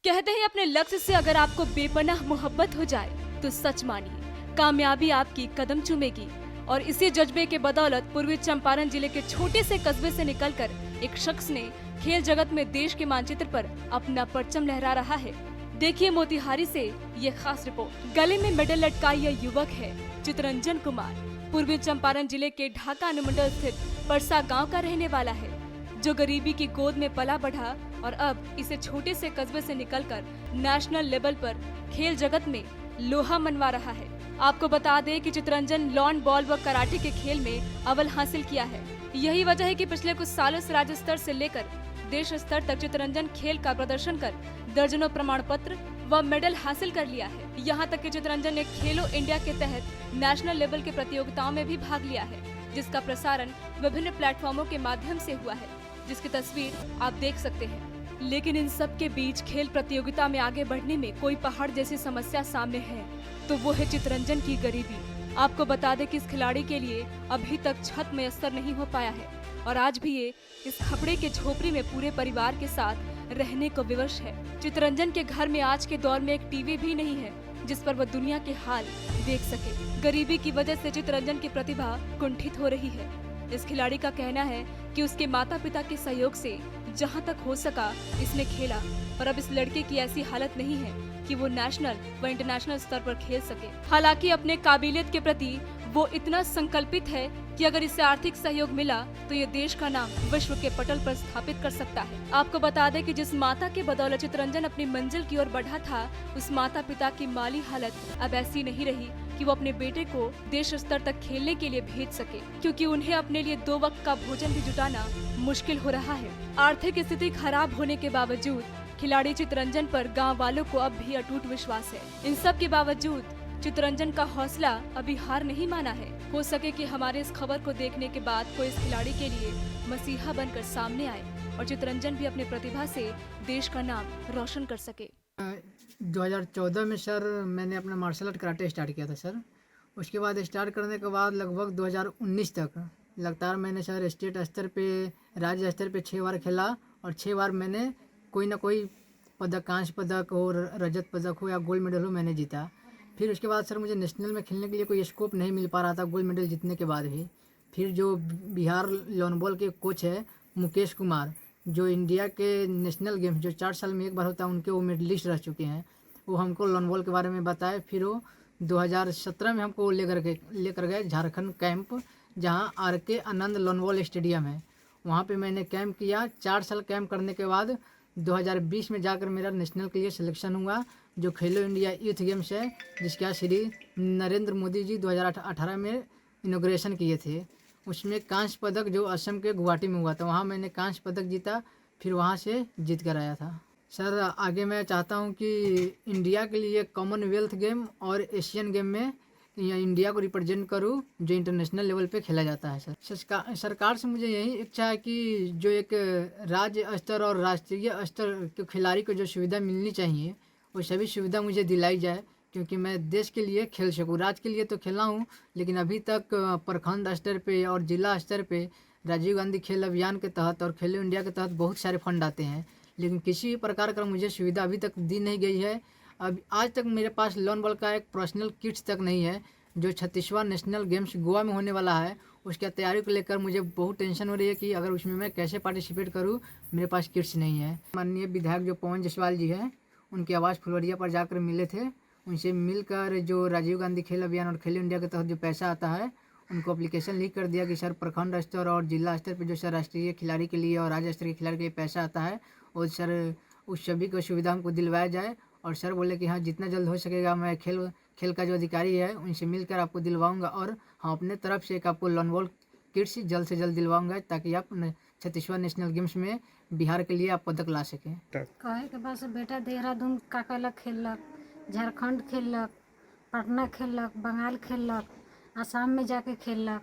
कहते हैं अपने लक्ष्य से अगर आपको बेपनाह मोहब्बत हो जाए तो सच मानिए कामयाबी आपकी कदम चूमेगी। और इसी जज्बे के बदौलत पूर्वी चंपारण जिले के छोटे से कस्बे से निकलकर एक शख्स ने खेल जगत में देश के मानचित्र पर अपना परचम लहरा रहा है। देखिए मोतिहारी से ये खास रिपोर्ट। गले में मेडल लटकाए यह युवक है चितरंजन कुमार। पूर्वी चंपारण जिले के ढाका अनुमंडल स्थित परसा गांव का रहने वाला है, जो गरीबी की गोद में पला बढ़ा और अब इसे छोटे से कस्बे से निकलकर नेशनल लेवल पर खेल जगत में लोहा मनवा रहा है। आपको बता दें कि चितरंजन लॉन बॉल व कराटे के खेल में अव्वल हासिल किया है। यही वजह है कि पिछले कुछ सालों से राज्य स्तर से लेकर देश स्तर तक चितरंजन खेल का प्रदर्शन कर दर्जनों प्रमाण पत्र व मेडल हासिल कर लिया है। यहाँ तक कि चितरंजन ने खेलो इंडिया के तहत नेशनल लेवल के प्रतियोगिताओं में भी भाग लिया है, जिसका प्रसारण विभिन्न प्लेटफॉर्मों के माध्यम से हुआ है, जिसकी तस्वीर आप देख सकते हैं। लेकिन इन सब के बीच खेल प्रतियोगिता में आगे बढ़ने में कोई पहाड़ जैसी समस्या सामने है, तो वो है चितरंजन की गरीबी। आपको बता दें कि इस खिलाड़ी के लिए अभी तक छत मयस्सर नहीं हो पाया है और आज भी ये इस खपड़े के झोपड़ी में पूरे परिवार के साथ रहने को विवश है। चितरंजन के घर में आज के दौर में एक टीवी भी नहीं है जिस पर वह दुनिया के हाल देख सके। गरीबी की वजह से चितरंजन की प्रतिभा कुंठित हो रही है। इस खिलाड़ी का कहना है कि उसके माता पिता के सहयोग से जहां तक हो सका इसने खेला, पर अब इस लड़के की ऐसी हालत नहीं है कि वो नेशनल व इंटरनेशनल स्तर पर खेल सके। हालांकि अपने काबिलियत के प्रति वो इतना संकल्पित है कि अगर इसे आर्थिक सहयोग मिला तो ये देश का नाम विश्व के पटल पर स्थापित कर सकता है। आपको बता दें कि जिस माता के बदौलत चितरंजन अपनी मंजिल की ओर बढ़ा था, उस माता पिता की माली हालत अब ऐसी नहीं रही कि वो अपने बेटे को देश स्तर तक खेलने के लिए भेज सके, क्योंकि उन्हें अपने लिए 2 वक्त का भोजन भी जुटाना मुश्किल हो रहा है। आर्थिक स्थिति खराब होने के बावजूद खिलाड़ी चितरंजन पर गांव वालों को अब भी अटूट विश्वास है। इन सब के बावजूद चितरंजन का हौसला अभी हार नहीं माना है। हो सके कि हमारे इस खबर को देखने के बाद कोई इस खिलाड़ी के लिए मसीहा बनकर सामने आए और चितरंजन भी अपने प्रतिभा से देश का नाम रोशन कर सके। 2014 में सर मैंने अपना मार्शल आर्ट कराटे स्टार्ट किया था सर। उसके बाद स्टार्ट करने के बाद लगभग 2019 तक लगातार मैंने सर स्टेट स्तर पे, राज्य स्तर पे 6 बार खेला और 6 बार मैंने कोई ना कोई पदक, कांस्य पदक हो, रजत पदक हो या गोल्ड मेडल हो, मैंने जीता। फिर उसके बाद सर मुझे नेशनल में खेलने के लिए कोई स्कोप नहीं मिल पा रहा था गोल्ड मेडल जीतने के बाद भी। फिर जो बिहार लॉन बॉल के कोच है मुकेश कुमार, जो इंडिया के नेशनल गेम्स जो 4 साल में एक बार होता है उनके वो मेडलिस्ट रह चुके हैं, वो हमको लॉन बॉल के बारे में बताए। फिर वो 2017 में हमको लेकर गए झारखंड कैंप, जहाँ RK आनंद लॉन बॉल स्टेडियम है। वहाँ पे मैंने कैंप किया। 4 साल कैंप करने के बाद 2020 में जाकर मेरा नेशनल के लिए सिलेक्शन हुआ, जो खेलो इंडिया यूथ गेम्स है, जिसका श्री नरेंद्र मोदी जी 2018 में इनॉग्रेशन किए थे। उसमें कांस्य पदक जो असम के गुवाहाटी में हुआ था, वहाँ मैंने कांस्य पदक जीता। फिर वहाँ से जीत कर आया था। सर आगे मैं चाहता हूँ कि इंडिया के लिए कॉमनवेल्थ गेम और एशियन गेम में इंडिया को रिप्रेजेंट करूँ, जो इंटरनेशनल लेवल पे खेला जाता है। सर सरकार से मुझे यही इच्छा है कि जो एक राज्य स्तर और राष्ट्रीय स्तर के खिलाड़ी को जो सुविधा मिलनी चाहिए वो सभी सुविधा मुझे दिलाई जाए, क्योंकि मैं देश के लिए खेल सकूँ। राज्य के लिए तो खेला हूँ, लेकिन अभी तक प्रखंड स्तर पे और जिला स्तर पे राजीव गांधी खेल अभियान के तहत और खेलो इंडिया के तहत बहुत सारे फंड आते हैं, लेकिन किसी भी प्रकार का मुझे सुविधा अभी तक दी नहीं गई है। अब आज तक मेरे पास लॉन बॉल का एक पर्सनल किट्स तक नहीं है। जो 36वां नेशनल गेम्स गोवा में होने वाला है, उसकी तैयारी को लेकर मुझे बहुत टेंशन हो रही है कि अगर उसमें मैं कैसे पार्टिसिपेट करूं, मेरे पास किट्स नहीं है। माननीय विधायक जो पवन जायसवाल जी हैं, उनके आवास फुलवरिया पर जाकर मिले थे। उनसे मिलकर जो राजीव गांधी खेल अभियान और खेलो इंडिया के तहत जो पैसा आता है, उनको एप्लीकेशन लिख कर दिया कि सर प्रखंड स्तर और जिला स्तर पर जो सर राष्ट्रीय खिलाड़ी के लिए और राज्य स्तर के खिलाड़ी के लिए पैसा आता है, और सर उस सभी को सुविधा हमको दिलवाया जाए। और सर बोले कि हाँ, जितना जल्द हो सकेगा मैं खेल का जो अधिकारी है उनसे मिलकर आपको दिलवाऊंगा, और हम अपने तरफ से एक आपको लॉन बॉल किट्स जल्द से जल्द दिलवाऊंगा, ताकि आप 36वां नेशनल गेम्स में बिहार के लिए आप पदक ला सकें। कहे के बस बेटा देहरादून का कहलक खेललक, झारखंड खेललक, पटना खेललक, बंगाल खेललक, आसाम में जाके खेललक,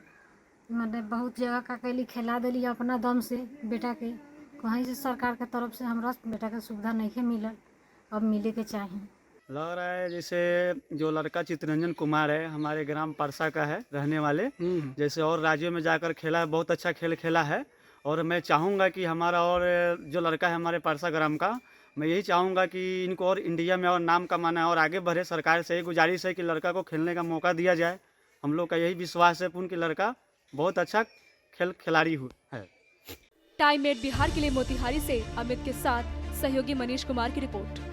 मतलब बहुत जगह का कैली खेला दिली अपना दम से बेटा के। कहीं से सरकार के तरफ से हमरा बेटा के सुविधा नहीं मिलल, अब मिले के चाहिए। लग रहा है जैसे जो लड़का चितरंजन कुमार है हमारे ग्राम परसा का है रहने वाले, जैसे और राज्यों में जाकर खेला है, बहुत अच्छा खेल खेला है। और मैं चाहूँगा कि हमारा और जो लड़का है हमारे परसा ग्राम का, मैं यही चाहूँगा कि इनको और इंडिया में और नाम कमाना है और आगे बढ़े। सरकार से यही गुजारिश है कि लड़का को खेलने का मौका दिया जाए। हम लोग का यही विश्वास है कि लड़का बहुत अच्छा खिलाड़ी है। टाइम मेट बिहार के लिए मोतिहारी से अमित के साथ सहयोगी मनीष कुमार की रिपोर्ट।